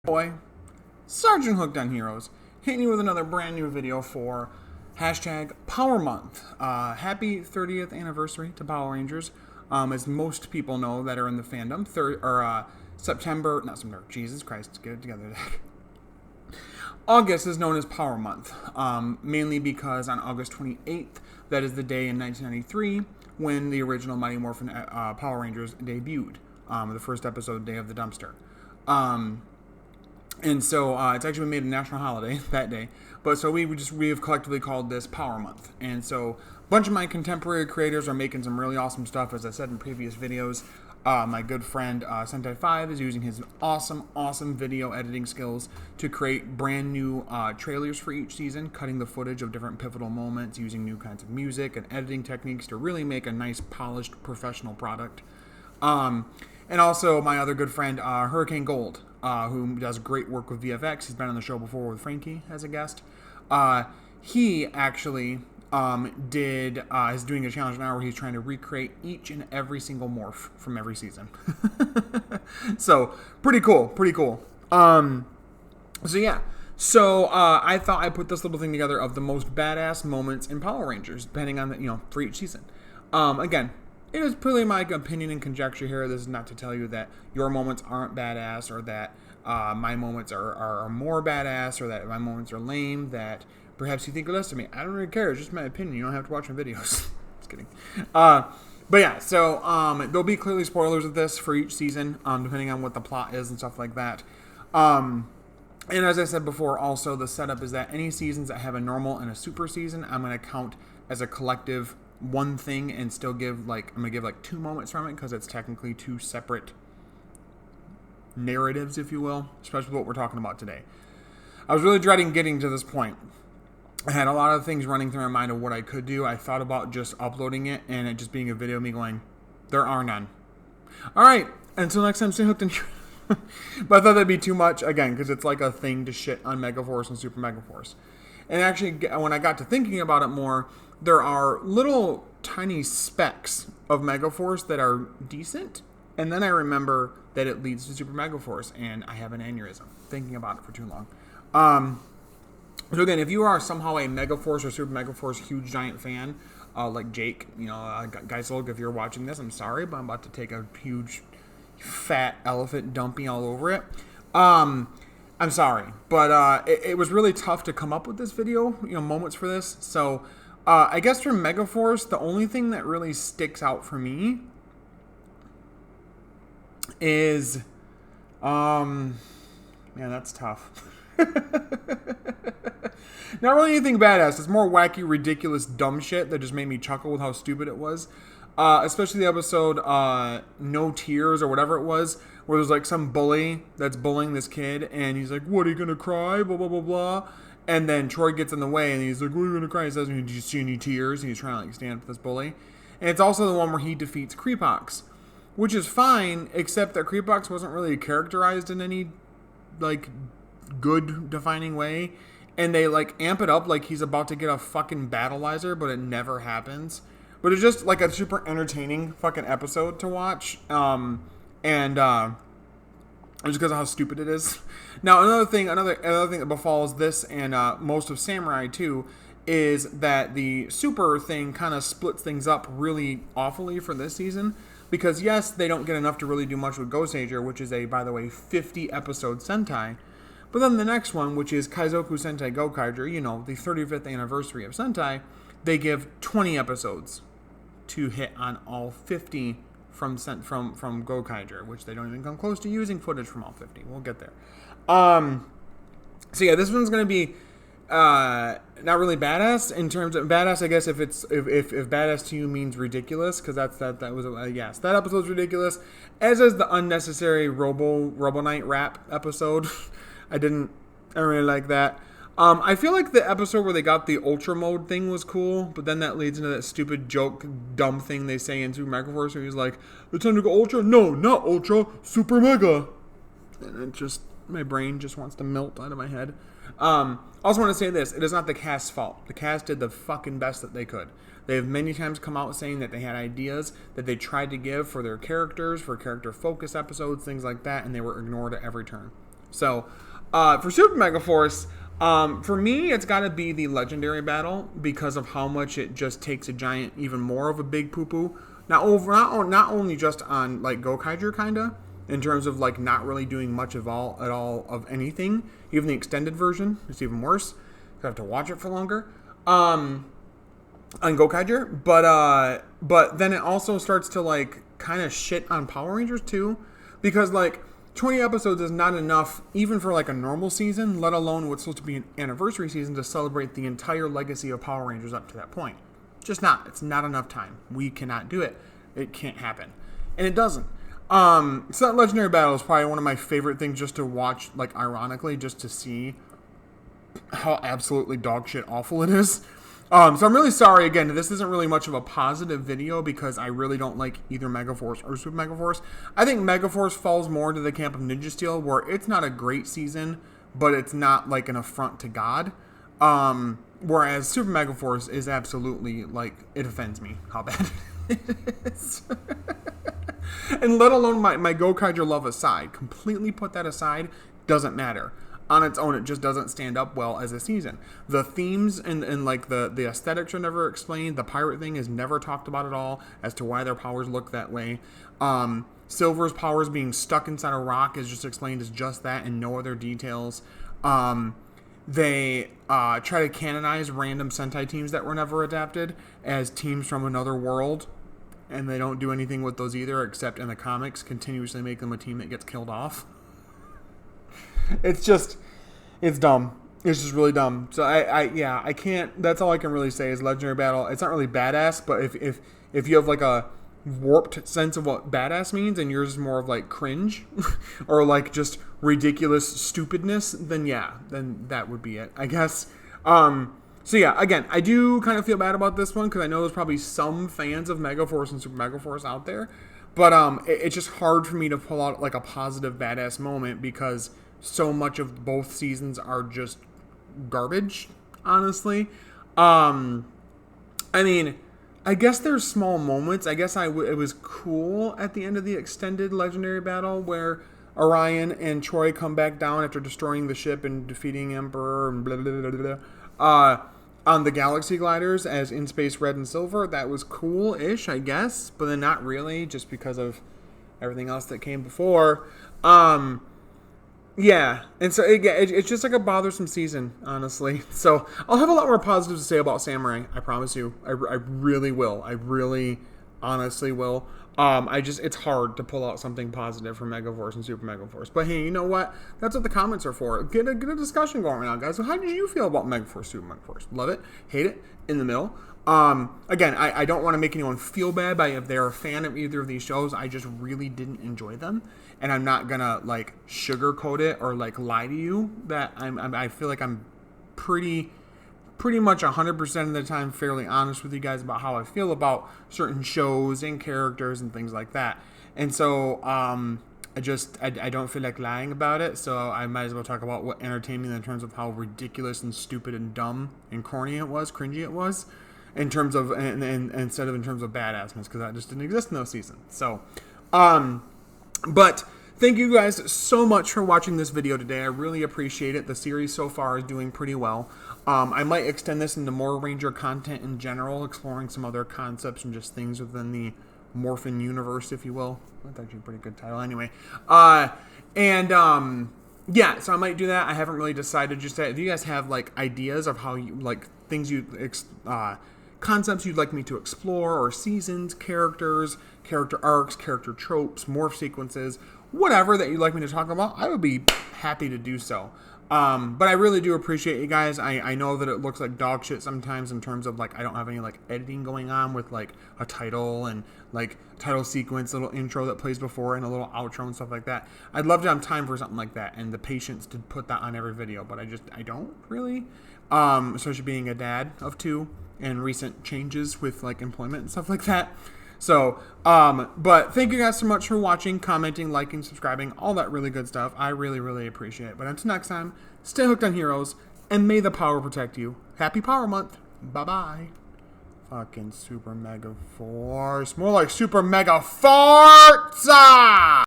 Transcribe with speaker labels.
Speaker 1: Boy, Sergeant Hooked on Heroes, hitting you with another brand new video for hashtag Power Month. Happy 30th anniversary to Power Rangers. As most people know that are in the fandom, Jesus Christ, let's get it together. August is known as Power Month, mainly because on August 28th, that is the day in 1993 when the original Mighty Morphin Power Rangers debuted, the first episode, Day of the Dumpster. And so it's actually been made a national holiday that day. But so we have collectively called this Power Month. And so a bunch of my contemporary creators are making some really awesome stuff, as I said in previous videos. My good friend Sentai5 is using his awesome video editing skills to create brand new trailers for each season, cutting the footage of different pivotal moments, using new kinds of music and editing techniques to really make a nice, polished, professional product. And also my other good friend, Hurricane Gold, who does great work with VFX. He's been on the show before with Frankie as a guest. He actually is doing a challenge now where he's trying to recreate each and every single morph from every season. So, pretty cool. So I thought I'd put this little thing together of the most badass moments in Power Rangers, depending on, for each season. Again, it is purely my opinion and conjecture here. This is not to tell you that your moments aren't badass, or that my moments are more badass, or that my moments are lame, that perhaps you think less of me. I don't really care. It's just my opinion. You don't have to watch my videos. Just kidding. But yeah, so there'll be clearly spoilers of this for each season, depending on what the plot is and stuff like that. And as I said before, also the setup is that any seasons that have a normal and a super season, I'm going to count as a collective one thing and still give I'm going to give 2 moments from it, because it's technically 2 separate narratives, if you will, especially what we're talking about today. I was really dreading getting to this point. I had a lot of things running through my mind of what I could do. I thought about just uploading it and it just being a video of me going, there are none. All right, until next time, stay hooked and but I thought that'd be too much, again, because it's like a thing to shit on Megaforce and SuperMegaForce. And actually, when I got to thinking about it more, there are little tiny specks of Megaforce that are decent, and then I remember that it leads to SuperMegaForce, and I have an aneurysm thinking about it for too long. So again, if you are somehow a Megaforce or SuperMegaForce huge giant fan, like Jake, guys, look, if you're watching this, I'm sorry, but I'm about to take a huge fat elephant dumping all over it. I'm sorry, but it was really tough to come up with this video, moments for this. So I guess for Megaforce, the only thing that really sticks out for me is, man, that's tough. Not really anything badass. It's more wacky, ridiculous, dumb shit that just made me chuckle with how stupid it was. Especially the episode No Tears, or whatever it was, where there's some bully that's bullying this kid, and he's like, what, are you gonna cry? Blah, blah, blah, blah. And then Troy gets in the way, and he's like, what are you gonna cry? He says, did you see any tears? And he's trying to stand up for this bully. And it's also the one where he defeats Creepox, which is fine, except that Creepox wasn't really characterized in any good defining way, and they amp it up like he's about to get a fucking battleizer, but it never happens. But it's just a super entertaining fucking episode to watch, and just because of how stupid it is. Now another thing that befalls this and most of Samurai too is that the super thing kind of splits things up really awfully for this season. Because yes, they don't get enough to really do much with Goseiger, which is a, by the way, 50 episode Sentai. But then the next one, which is Kaizoku Sentai Gokaiger, the 35th anniversary of Sentai, they give 20 episodes to hit on all 50 from Gokaiger, which they don't even come close to using footage from all 50. We'll get there. So yeah, this one's going to be not really badass in terms of badass, I guess, if badass to you means ridiculous, because that was yes, that episode's ridiculous, as is the unnecessary Robo Knight rap episode. I don't really like that. I feel like the episode where they got the Ultra Mode thing was cool, but then that leads into that stupid joke, dumb thing they say in SuperMegaForce, where he's like, it's time to go Ultra? No, not Ultra, Super Mega. And it just, my brain just wants to melt out of my head. I also want to say this, it is not the cast's fault. The cast did the fucking best that they could. They have many times come out saying that they had ideas that they tried to give for their characters, for character focus episodes, things like that, and they were ignored at every turn. So, for Super Mega Force, for me, it's got to be the legendary battle because of how much it just takes a giant, even more of a big poo poo. Not only just on like Gokaiger kinda, in terms of like not really doing much of at all of anything. Even the extended version is even worse. I have to watch it for longer. On Gokaiger, but then it also starts to like kind of shit on Power Rangers too, because like 20 episodes is not enough even for like a normal season, let alone what's supposed to be an anniversary season to celebrate the entire legacy of Power Rangers up to that point. Just not. It's not enough time. We cannot do it. It can't happen, and it doesn't. So that legendary battle is probably one of my favorite things just to watch, like ironically, just to see how absolutely dog shit awful it is. So I'm really sorry, again, this isn't really much of a positive video because I really don't like either Megaforce or Super Megaforce. I think Megaforce falls more into the camp of Ninja Steel, where it's not a great season, but it's not like an affront to God. Whereas Super Megaforce is absolutely, like, it offends me how bad it is. And let alone my Gokaiger love aside, completely put that aside, doesn't matter. On its own, it just doesn't stand up well as a season. The themes and like the aesthetics are never explained. The pirate thing is never talked about at all as to why their powers look that way. Silver's powers being stuck inside a rock is just explained as just that and no other details. They try to canonize random Sentai teams that were never adapted as teams from another world. And they don't do anything with those either, except in the comics, continuously make them a team that gets killed off. It's dumb. It's just really dumb. So I can't. That's all I can really say is legendary battle. It's not really badass, but if you have like a warped sense of what badass means, and yours is more of like cringe or like just ridiculous stupidness, then that would be it, I guess. So yeah, again, I do kind of feel bad about this one because I know there's probably some fans of Megaforce and Super Megaforce out there, but it's just hard for me to pull out like a positive badass moment because so much of both seasons are just garbage, honestly. I mean, I guess there's small moments. I guess it was cool at the end of the extended legendary battle where Orion and Troy come back down after destroying the ship and defeating Emperor and blah, blah, blah, blah, blah. On the Galaxy Gliders as In Space Red and Silver. That was cool-ish, I guess, but then not really, just because of everything else that came before. Yeah, and so it's just like a bothersome season, honestly. So I'll have a lot more positives to say about Samurai. I promise you. I really will. I really, honestly will. It's hard to pull out something positive from Megaforce and Super Megaforce. But hey, you know what? That's what the comments are for. Get a discussion going on, guys. So how did you feel about Megaforce, Super Megaforce? Love it? Hate it? In the middle? Again, I don't want to make anyone feel bad by if they're a fan of either of these shows. I just really didn't enjoy them. And I'm not going to, like, sugarcoat it or, like, lie to you that I feel like I'm pretty much 100% of the time fairly honest with you guys about how I feel about certain shows and characters and things like that. And so I don't feel like lying about it, so I might as well talk about what entertained me in terms of how ridiculous and stupid and dumb and corny it was, cringy it was, in terms of and instead of in terms of badassness, because that just didn't exist in those seasons. So, but thank you guys so much for watching this video today. I really appreciate it. The series so far is doing pretty well. I might extend this into more Ranger content in general, exploring some other concepts and just things within the Morphin universe, if you will. That's actually a pretty good title anyway. Yeah, so I might do that. I haven't really decided just yet. If you guys have like ideas of how you like things concepts you'd like me to explore, or seasons, characters, character arcs, character tropes, morph sequences, whatever that you'd like me to talk about, I would be happy to do so. But I really do appreciate you guys. I know that it looks like dog shit sometimes in terms of like I don't have any like editing going on with like a title and like title sequence, little intro that plays before and a little outro and stuff like that. I'd love to have time for something like that and the patience to put that on every video, but I don't really. Especially being a dad of two and recent changes with like employment and stuff like that. So, but thank you guys so much for watching, commenting, liking, subscribing, all that really good stuff. I really, really appreciate it. But until next time, stay hooked on heroes, and may the power protect you. Happy Power Month. Bye-bye. Fucking Super Mega Force. More like Super Mega Forza!